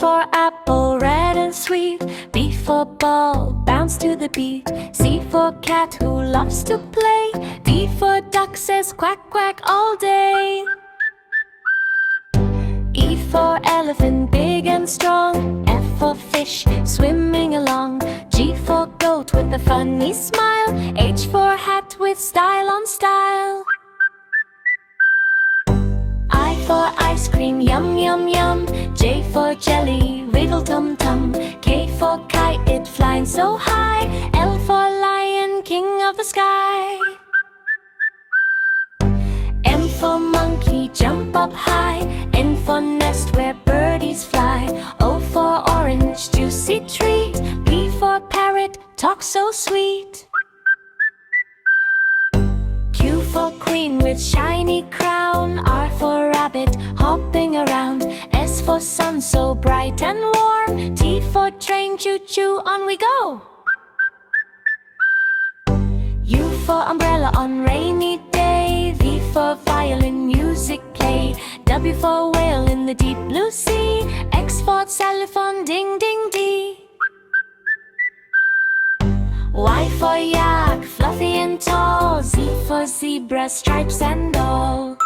for apple, red and sweet. B for ball, bounce to the beat. C for cat who loves to play. D for duck says quack quack all day. E for elephant, big and strong. F for fish, swimming along. G for goat with a funny smile. H for hat with style on style. I for ice cream, yum yum yum. J for jelly, wiggle tum tum. K for kite, it flying so high. L for lion, king of the sky. M for monkey, jump up high. N for nest where birdies fly. O for orange, juicy treat. P for parrot, talk so sweet. Q for queen with shiny crown. R for rabbit, hopping around. S for sun, so bright and warm. T for train, choo-choo, on we go. U for umbrella on rainy day. V for violin, music play. W for whale in the deep blue sea. X for xylophone, ding ding dee. Y for yak, fluffy and tall. Z for zebra, stripes and all.